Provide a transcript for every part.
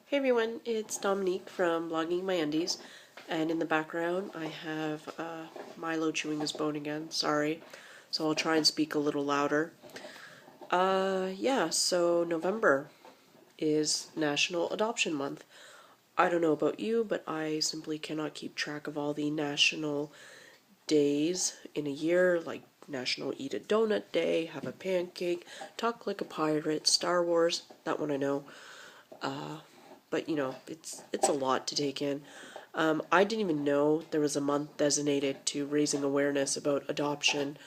Hey everyone, it's Dominique from Blogging My Undies, and in the background I have Milo chewing his bone again, sorry, so I'll try and speak a little louder. So November is National Adoption Month. I don't know about you, but I simply cannot keep track of all the national days in a year, like National Eat a Donut Day, Have a Pancake, Talk Like a Pirate, Star Wars, that one I know. But it's a lot to take in. I didn't even know there was a month designated to raising awareness about adoption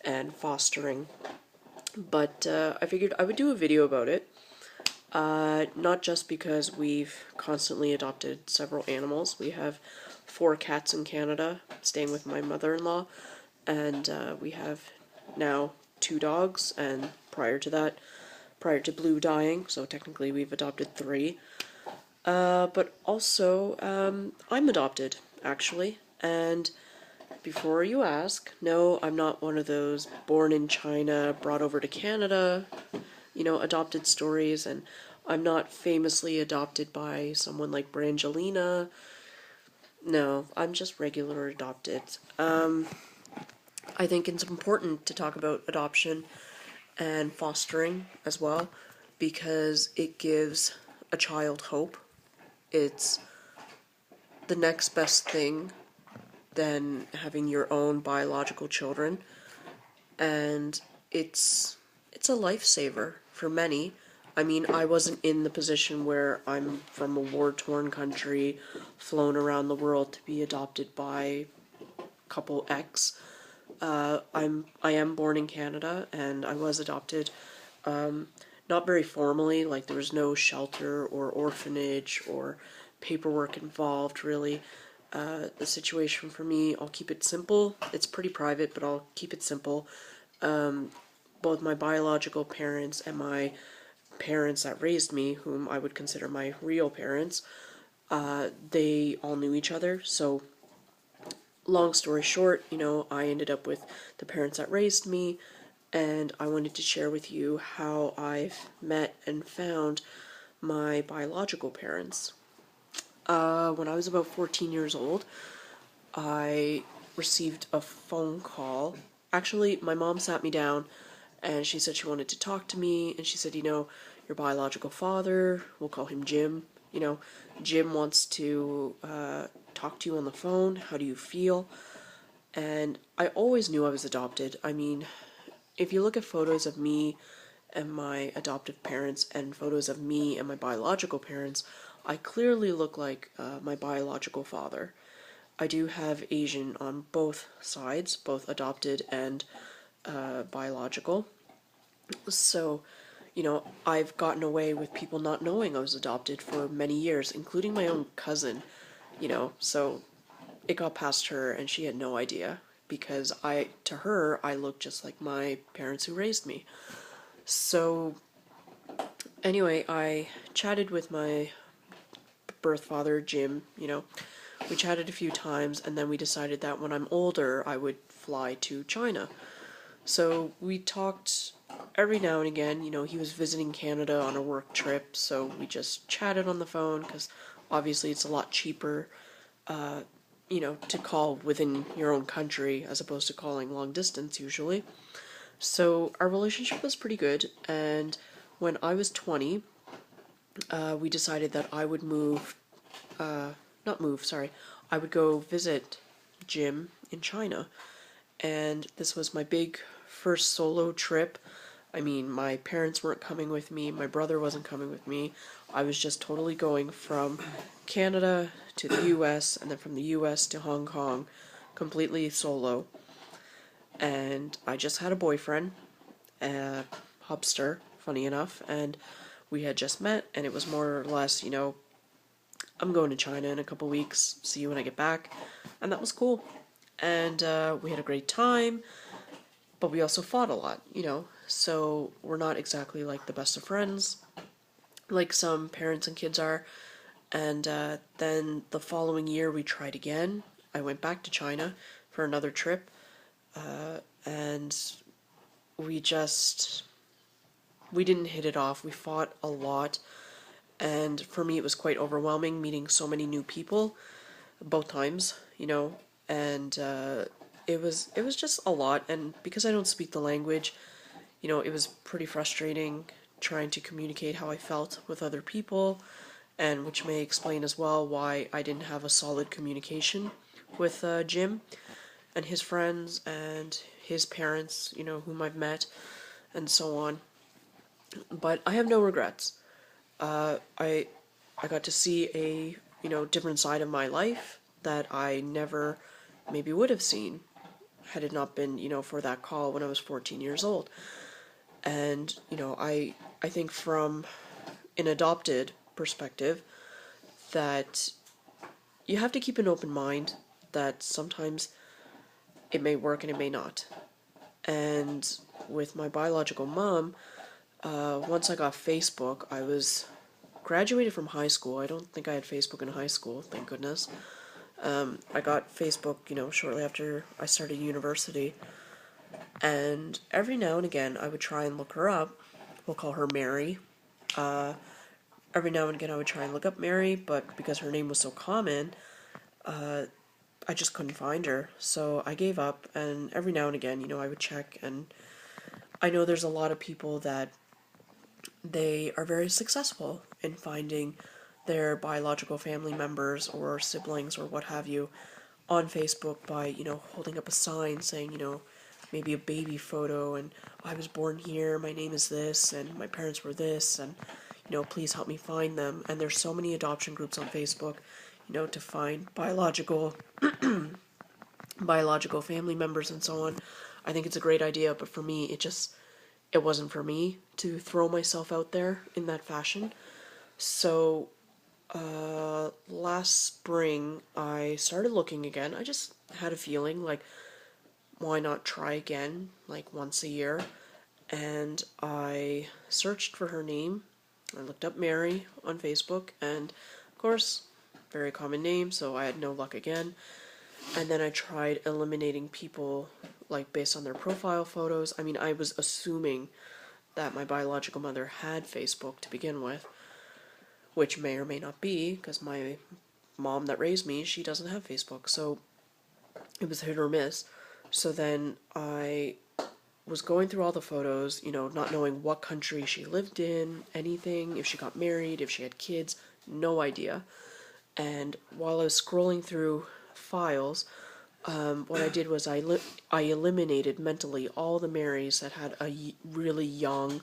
and fostering, but I figured I would do a video about it. Not just because we've constantly adopted several animals. We have 4 cats in Canada, staying with my mother-in-law, and we have now 2 dogs, and prior to Blue dying, so technically we've adopted 3. But also, I'm adopted, actually, and before you ask, no, I'm not one of those born in China, brought over to Canada, adopted stories, and I'm not famously adopted by someone like Brangelina. No, I'm just regular adopted. I think it's important to talk about adoption and fostering as well, because it gives a child hope. It's the next best thing than having your own biological children, and it's a lifesaver for many. I mean, I wasn't in the position where I'm from a war-torn country, flown around the world to be adopted by couple X. I am born in Canada, and I was adopted. Not very formally, like there was no shelter or orphanage or paperwork involved, really. The situation for me, I'll keep it simple. It's pretty private, but I'll keep it simple. Both my biological parents and my parents that raised me, whom I would consider my real parents, they all knew each other. So, long story short, I ended up with the parents that raised me, and I wanted to share with you how I've met and found my biological parents. When I was about 14 years old, I received a phone call. Actually, my mom sat me down and she said she wanted to talk to me, and she said, your biological father, we'll call him Jim, Jim wants to talk to you on the phone. How do you feel? And I always knew I was adopted. I mean, if you look at photos of me and my adoptive parents and photos of me and my biological parents, I clearly look like my biological father. I do have Asian on both sides, both adopted and biological. So, I've gotten away with people not knowing I was adopted for many years, including my own cousin, so it got past her and she had no idea, because to her, I look just like my parents who raised me. So, anyway, I chatted with my birth father, Jim, we chatted a few times, and then we decided that when I'm older, I would fly to China. So we talked every now and again. He was visiting Canada on a work trip, so we just chatted on the phone, because obviously it's a lot cheaper, to call within your own country as opposed to calling long distance usually. So our relationship was pretty good, and when I was 20, we decided that I would I would go visit Jim in China. And this was my big first solo trip. I mean, my parents weren't coming with me, my brother wasn't coming with me. I was just totally going from Canada to the US, and then from the US to Hong Kong, completely solo. And I just had a boyfriend, Hubster, funny enough, and we had just met, and it was more or less, I'm going to China in a couple weeks, see you when I get back, and that was cool. And we had a great time, but we also fought a lot, so we're not exactly like the best of friends, like some parents and kids are. And then the following year we tried again. I went back to China for another trip, and we didn't hit it off. We fought a lot, And for me, it was quite overwhelming meeting so many new people both times, and it was just a lot. And because I don't speak the language, it was pretty frustrating trying to communicate how I felt with other people, and which may explain as well why I didn't have a solid communication with Jim and his friends and his parents, whom I've met, and so on. But I have no regrets. I got to see a different side of my life that I never maybe would have seen had it not been for that call when I was 14 years old. And I think from an adopted perspective that you have to keep an open mind that sometimes it may work and it may not. And with my biological mom, once I got Facebook, I was graduated from high school. I don't think I had Facebook in high school, thank goodness. I got Facebook, shortly after I started university. And every now and again, I would try and look her up. We'll call her Mary. Every now and again, I would try and look up Mary, but because her name was so common, I just couldn't find her. So I gave up, and every now and again, I would check. And I know there's a lot of people that they are very successful in finding their biological family members or siblings or what have you on Facebook by, holding up a sign saying, maybe a baby photo and I was born here, my name is this, and my parents were this, and, please help me find them. And there's so many adoption groups on Facebook, to find biological family members and so on. I think it's a great idea, but for me, it wasn't for me to throw myself out there in that fashion. So last spring, I started looking again. I just had a feeling like, why not try again, like once a year? And I searched for her name. I looked up Mary on Facebook, and of course, very common name, so I had no luck again. And then I tried eliminating people, like based on their profile photos. I mean, I was assuming that my biological mother had Facebook to begin with, which may or may not be, because my mom that raised me, she doesn't have Facebook, so it was hit or miss. So then I was going through all the photos, not knowing what country she lived in, anything, if she got married, if she had kids, no idea. And while I was scrolling through files, what I did was I eliminated mentally all the Marys that had a really young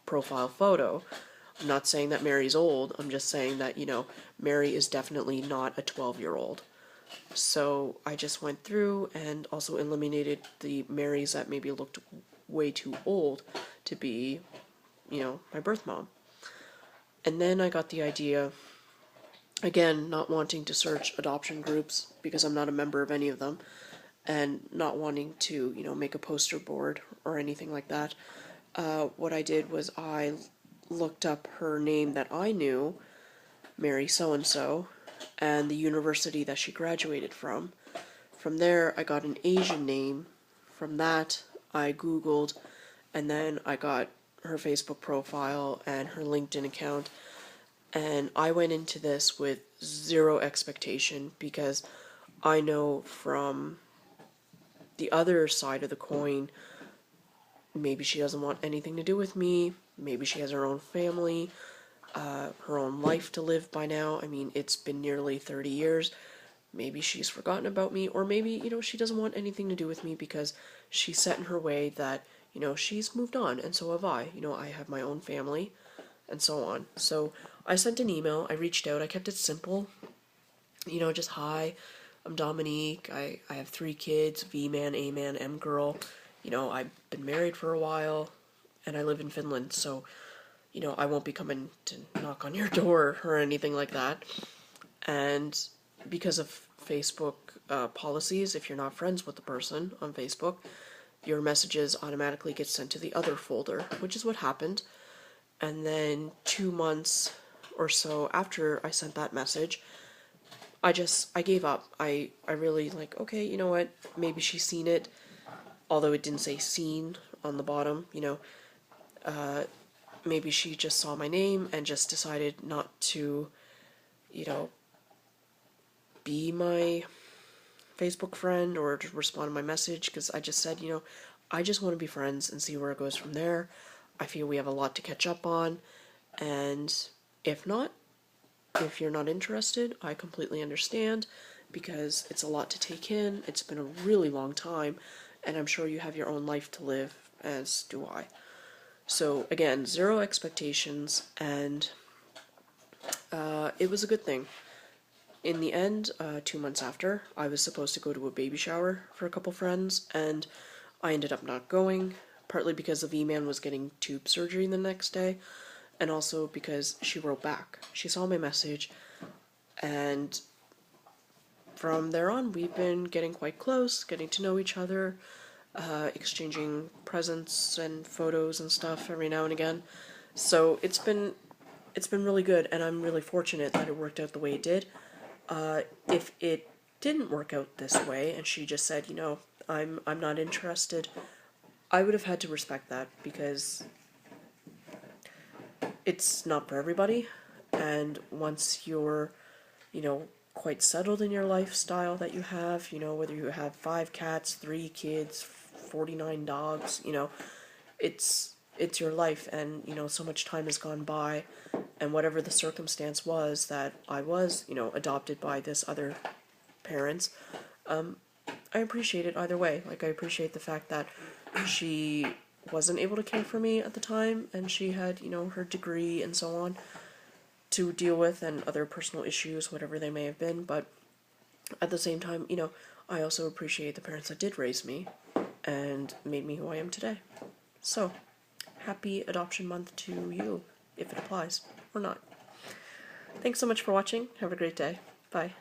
profile photo. I'm not saying that Mary's old, I'm just saying that, Mary is definitely not a 12-year-old. So I just went through and also eliminated the Marys that maybe looked way too old to be, my birth mom. And then I got the idea, again, not wanting to search adoption groups because I'm not a member of any of them, and not wanting to, make a poster board or anything like that. What I did was I looked up her name that I knew, Mary so-and-so, and the university that she graduated from. From there, I got an Asian name. From that, I Googled, and then I got her Facebook profile and her LinkedIn account. And I went into this with zero expectation because I know from the other side of the coin, maybe she doesn't want anything to do with me. Maybe she has her own family, her own life to live by now. I mean, it's been nearly 30 years. Maybe she's forgotten about me, or maybe, she doesn't want anything to do with me because she's set in her way that, she's moved on, and so have I. I have my own family, and so on. So I sent an email, I reached out, I kept it simple, just hi, I'm Dominique, I have 3 kids, V-man, A-man, M-girl, I've been married for a while, and I live in Finland, so, I won't be coming to knock on your door or anything like that. And because of Facebook policies, if you're not friends with the person on Facebook, your messages automatically get sent to the other folder, which is what happened. And then 2 months or so after I sent that message, I gave up. I really okay, you know what, maybe she's seen it, although it didn't say seen on the bottom, maybe she just saw my name and just decided not to, you know, be my Facebook friend or to respond to my message, because I just said, I just want to be friends and see where it goes from there. I feel we have a lot to catch up on, and if not, if you're not interested, I completely understand, because it's a lot to take in. It's been a really long time, and I'm sure you have your own life to live, as do I. So again, zero expectations, and it was a good thing. In the end, 2 months after, I was supposed to go to a baby shower for a couple friends, and I ended up not going, partly because the V-Man was getting tube surgery the next day, and also because she wrote back. She saw my message, and from there on, we've been getting quite close, getting to know each other, exchanging presents and photos and stuff every now and again. So it's been really good, and I'm really fortunate that it worked out the way it did. If it didn't work out this way, and she just said, I'm not interested, I would have had to respect that, because it's not for everybody. And once you're, quite settled in your lifestyle that you have, whether you have 5 cats, 3 kids, 49 dogs, it's your life, and so much time has gone by, and whatever the circumstance was that I was, adopted by this other parents, I appreciate it either way. Like, I appreciate the fact that she wasn't able to care for me at the time, and she had, her degree and so on to deal with, and other personal issues, whatever they may have been. But at the same time, I also appreciate the parents that did raise me and made me who I am today. So, happy Adoption Month to you, if it applies or not. Thanks so much for watching. Have a great day. Bye.